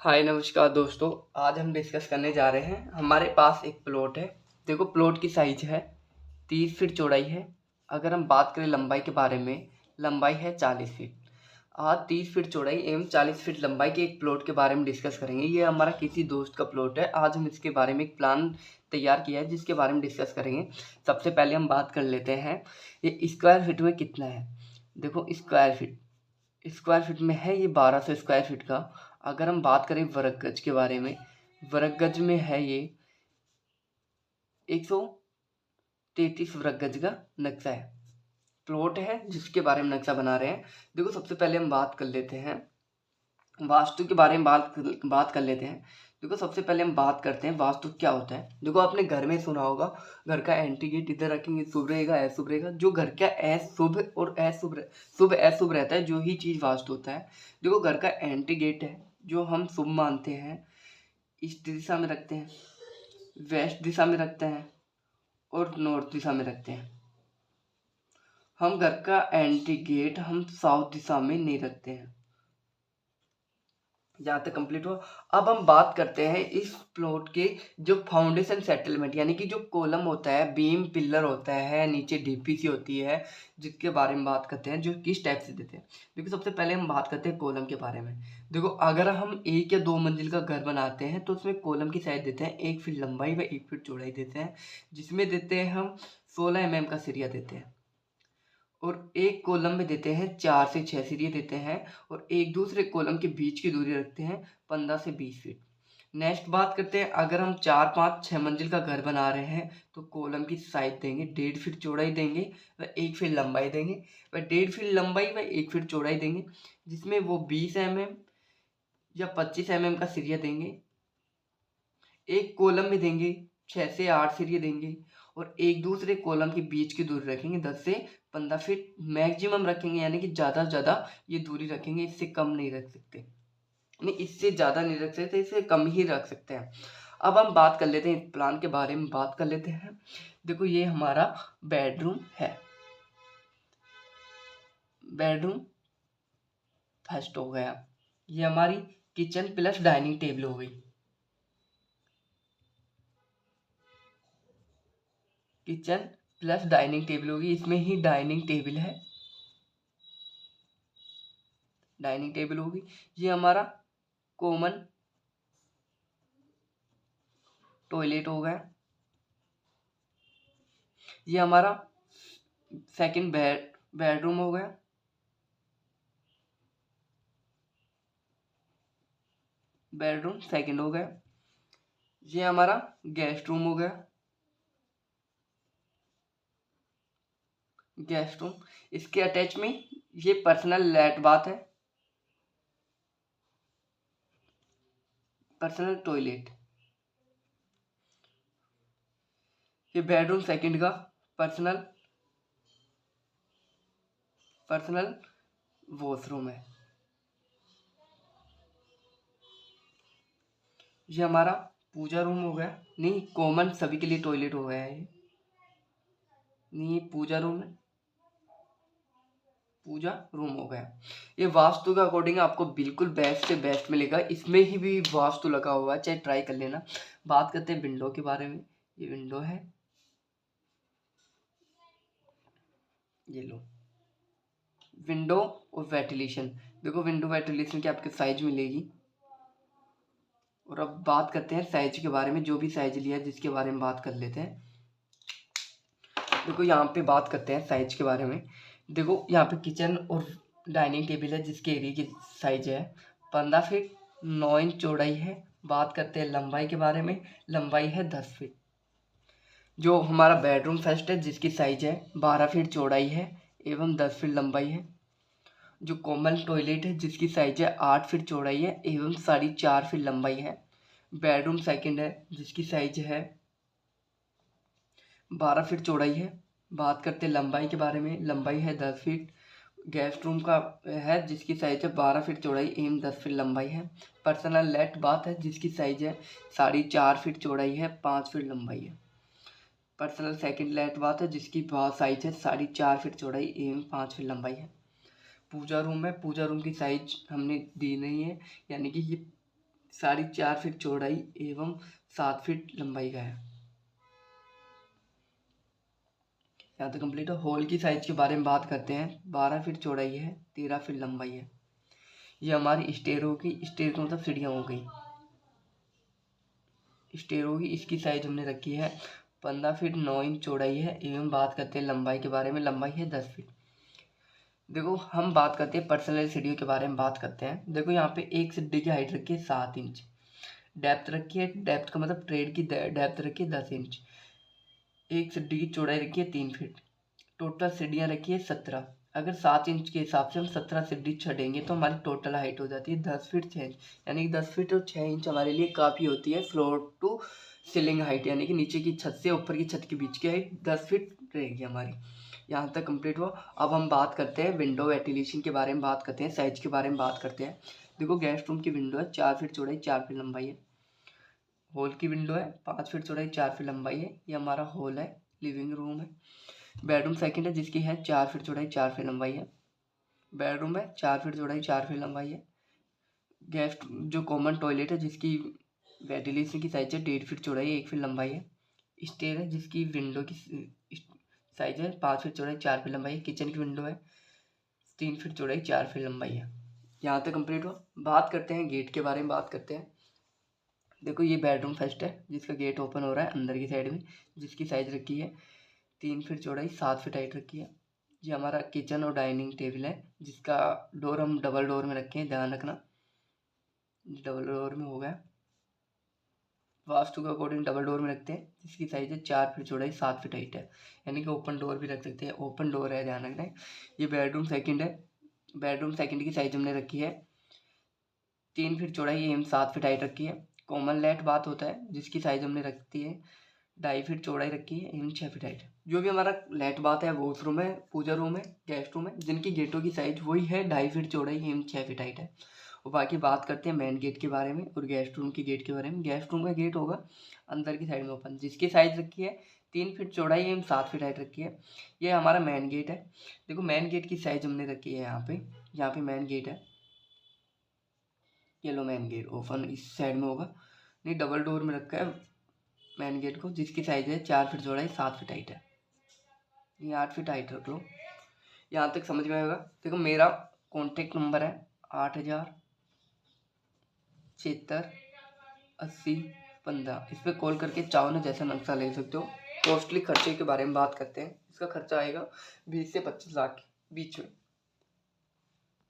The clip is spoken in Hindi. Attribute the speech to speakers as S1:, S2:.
S1: हाय नमस्कार दोस्तों। आज हम डिस्कस करने जा रहे हैं। हमारे पास एक प्लॉट है। देखो प्लॉट की साइज है 30 फीट चौड़ाई है। अगर हम बात करें लंबाई के बारे में, लंबाई है 40 फीट। आज 30 फीट चौड़ाई एवं 40 फीट लंबाई के एक प्लॉट के बारे में डिस्कस करेंगे। ये हमारा किसी दोस्त का प्लॉट है। आज हम इसके बारे में एक प्लान तैयार किया है जिसके बारे में डिस्कस करेंगे। सबसे पहले हम बात कर लेते हैं ये स्क्वायर फीट में कितना है। देखो स्क्वायर फीट में है ये 1200 स्क्वायर फीट का। अगर हम बात करें वर्ग गज के बारे में, वर्ग गज में है ये 133 वर्ग गज का नक्शा है, प्लॉट है जिसके बारे में नक्शा बना रहे हैं। देखो सबसे पहले हम बात कर लेते हैं वास्तु के बारे में बात कर लेते हैं। देखो सबसे पहले हम बात करते हैं वास्तु क्या होता है। देखो आपने घर में सुना होगा, घर का एंट्री गेट इधर रखेंगे शुभ रहेगा अशुभ रहेगा। जो घर का अशुभ और शुभ अशुभ रहता है, जो ही चीज़ वास्तु होता है। देखो घर का एंट्री गेट है जो हम शुभ मानते हैं, ईस्ट दिशा में रखते हैं, वेस्ट दिशा में रखते हैं और नॉर्थ दिशा में रखते हैं। हम घर का एंट्री गेट हम साउथ दिशा में नहीं रखते हैं। जहाँ तक कंप्लीट हुआ। अब हम बात करते हैं इस प्लॉट के जो फाउंडेशन सेटलमेंट, यानी कि जो कॉलम होता है, बीम पिलर होता है, नीचे डीपीसी होती है, जिसके बारे में बात करते हैं, जो किस टाइप से देते हैं। देखो सबसे पहले हम बात करते हैं कॉलम के बारे में। देखो अगर हम 1 या 2 मंजिल का घर बनाते हैं तो उसमें कॉलम की साइज देते हैं 1 फीट लंबाई व 1 फीट चौड़ाई देते हैं, जिसमें देते हैं हम 16 mm का सरिया देते हैं। और एक कॉलम में देते हैं 4 से 6 सीढ़ी देते हैं और एक दूसरे कॉलम के बीच की दूरी रखते हैं 15 से 20 फीट। नेक्स्ट बात करते हैं, अगर हम 4, 5, 6 मंजिल का घर बना रहे हैं तो कॉलम की साइज देंगे 1.5 फीट चौड़ाई देंगे व 1 फीट लंबाई देंगे व 1.5 फीट लंबाई व 1 फीट चौड़ाई देंगे, जिसमें वो 20 mm या 25 mm का सीढ़ियाँ देंगे। एक कॉलम में देंगे 6 से 8 सीढ़ियाँ देंगे और एक दूसरे कॉलम के बीच की दूरी रखेंगे 10 से 15 फीट मैक्सिमम रखेंगे, यानी कि ज़्यादा से ज़्यादा ये दूरी रखेंगे, इससे कम नहीं रख सकते। नहीं, इससे ज़्यादा नहीं रख सकते, इससे कम ही रख सकते हैं। अब हम बात कर लेते हैं इस प्लान के बारे में बात कर लेते हैं। देखो ये हमारा बेडरूम है। बेडरूम फर्स्ट हो गया। ये हमारी किचन प्लस डाइनिंग टेबल हो गई। किचन प्लस डाइनिंग टेबल होगी, इसमें ही डाइनिंग टेबल है, डाइनिंग टेबल होगी। ये हमारा कॉमन टॉयलेट हो गया। ये हमारा सेकंड बेडरूम हो गया। बेडरूम सेकंड हो गया। ये हमारा गेस्ट रूम हो गया। गेस्ट रूम, इसके अटैच में ये पर्सनल लैट बाथ है, पर्सनल टॉयलेट। ये बेडरूम सेकंड का पर्सनल वॉशरूम है। ये हमारा पूजा रूम हो गया। नहीं, कॉमन सभी के लिए टॉयलेट हो गया है ये। नहीं, पूजा रूम है, पूजा रूम हो गया। ये वास्तु के अकॉर्डिंग आपको बिल्कुल बेस्ट से बेस्ट मिलेगा। इसमें ही भी वास्तु लगा हुआ है, चाहे ट्राई कर लेना। बात करते हैं विंडो के बारे में। ये विंडो है, ये लो विंडो और वेंटिलेशन। देखो विंडो वेंटिलेशन की आपके साइज मिलेगी। और अब बात करते हैं साइज के बारे में। जो भी साइज लिया जिसके बारे में बात कर लेते हैं। देखो यहाँ पे बात करते हैं साइज के बारे में। देखो यहाँ पे किचन और डाइनिंग टेबल है जिसके एरिया की साइज है 15 फीट 9 इंच चौड़ाई है। बात करते हैं लंबाई के बारे में। लंबाई है 10 फीट। जो हमारा बेडरूम फर्स्ट है जिसकी साइज है 12 फीट चौड़ाई है एवं 10 फीट लंबाई है। जो कॉमन टॉयलेट है जिसकी साइज है 8 फीट चौड़ाई है एवं 4.5 फीट लंबाई है। बेडरूम सेकंड है जिसकी साइज है 12 फीट चौड़ाई है। बात करते हैं लंबाई के बारे में। लंबाई है 10 फीट। गेस्ट रूम का है जिसकी साइज है 12 फीट चौड़ाई एवं 10 फीट लंबाई है। पर्सनल लेट बाथ है जिसकी साइज है 4.5 फीट चौड़ाई है 5 फीट लंबाई है। पर्सनल सेकंड लेट बाथ है जिसकी साइज है 4.5 फीट चौड़ाई एवं 5 फीट लंबाई है। पूजा रूम है। पूजा रूम की साइज हमने दी नहीं है, यानी कि ये 4.5 फीट चौड़ाई एवं 7 फीट लंबाई का है। यहाँ तक कंप्लीट है। हॉल की साइज के बारे में बात करते हैं। 12 फीट चौड़ाई है, 13 फीट लंबाई है। ये हमारी स्टेयर होगी, स्टेयर का मतलब सीढ़ियाँ हो गई, स्टेयर होगी। इसकी साइज हमने रखी है 15 फीट 9 इंच चौड़ाई है एवं बात करते हैं लंबाई के बारे में। लंबाई है 10 फीट। देखो हम बात करते हैं पर्सनल सीढ़ियों के बारे में बात करते हैं। देखो यहाँ पे एक सीढ़ी की हाइट रखी है 7 इंच, डेप्थ रखी है, डेप्थ का मतलब ट्रेड की डेप्थ रखी है 10 इंच, एक सीढ़ी की चौड़ाई रखी है 3 फीट, टोटल सीढ़ियाँ रखी है 17। अगर 7 इंच के हिसाब से हम 17 सीढ़ी चढ़ेंगे तो हमारी टोटल हाइट हो जाती है 10 फीट 6 इंच, यानी कि 10 फीट और 6 इंच हमारे लिए काफ़ी होती है फ्लोर टू सीलिंग हाइट, यानी कि नीचे की छत से ऊपर की छत के बीच की हाइट 10 फीट रहेगी हमारी। यहाँ तक कंप्लीट हुआ। अब हम बात करते हैं विंडो वेंटिलेशन के बारे में बात करते हैं, साइज के बारे में बात करते हैं। देखो गेस्ट रूम की विंडो है 4 फीट चौड़ाई 4 फीट लंबाई है। हॉल की विंडो है 5 फीट चौड़ाई 4 फीट लंबाई है। ये हमारा हॉल है, लिविंग रूम है। बेडरूम सेकंड है जिसकी है 4 फीट चौड़ाई 4 फीट लंबाई है। बेडरूम है 4 फीट चौड़ाई 4 फीट लंबाई है। गेस्ट जो कॉमन टॉयलेट है जिसकी वेंटिलेशन की साइज है 1.5 फीट चौड़ाई 1 फीट लंबाई है। स्टेयर है जिसकी विंडो की साइज है 5 फीट चौड़ाई 4 फीट लंबाई है। किचन की विंडो है 3 फीट चौड़ाई 4 फीट लंबाई है। यहाँ तक कंप्लीट हुआ। बात करते हैं गेट के बारे में बात करते हैं। देखो ये बेडरूम फर्स्ट है जिसका गेट ओपन हो रहा है अंदर की साइड में, जिसकी साइज रखी है 3 फीट चौड़ाई 7 फीट हाइट रखी है। ये हमारा किचन और डाइनिंग टेबल है जिसका डोर हम डबल डोर में रखे हैं, ध्यान रखना डबल डोर में होगा। वास्तु के अकॉर्डिंग डबल डोर में रखते हैं जिसकी साइज है 4 फीट चौड़ाई 7 फीट हाइट है, यानी कि ओपन डोर भी रख सकते हैं, ओपन डोर है ध्यान रखना है। ये बेडरूम सेकंड है। बेडरूम सेकंड की साइज हमने रखी है 3 फीट चौड़ाई एवं 7 फीट हाइट रखी है। कॉमन लेट बात होता है जिसकी साइज हमने रखती है 2.5 फीट चौड़ाई रखी है एवं 6 फीट हाइट। जो भी हमारा लेट बात है वॉशरूम है, पूजा रूम है, गेस्ट रूम है, जिनकी गेटों की साइज वही है 2.5 फीट चौड़ाई एवं 6 फीट हाइट है। और बाकी बात करते हैं मेन गेट के बारे में और गेस्ट रूम की गेट के बारे में। गेस्ट रूम का गेट होगा अंदर की साइड में ओपन, जिसकी साइज रखी है 3 फीट चौड़ाई एवं 7 फीट हाइट रखी है। ये हमारा मेन गेट है। देखो मेन गेट की साइज हमने रखी है यहाँ पे मेन गेट है, ये लो मेन गेट ओपन इस साइड में होगा, नहीं डबल डोर में रखा है मेन गेट को, जिसकी साइज है 4 फीट चौड़ाई 7 फीट हाइट है। ये 8 फीट हाइट रख लो। यहाँ तक समझ में आएगा। देखो मेरा कॉन्टेक्ट नंबर है 80768015। इस पर कॉल करके चाहो ना जैसा नक्शा ले सकते हो। कॉस्टली खर्चे के बारे में बात करते हैं। इसका खर्चा आएगा 20 से 25 लाख के बीच में।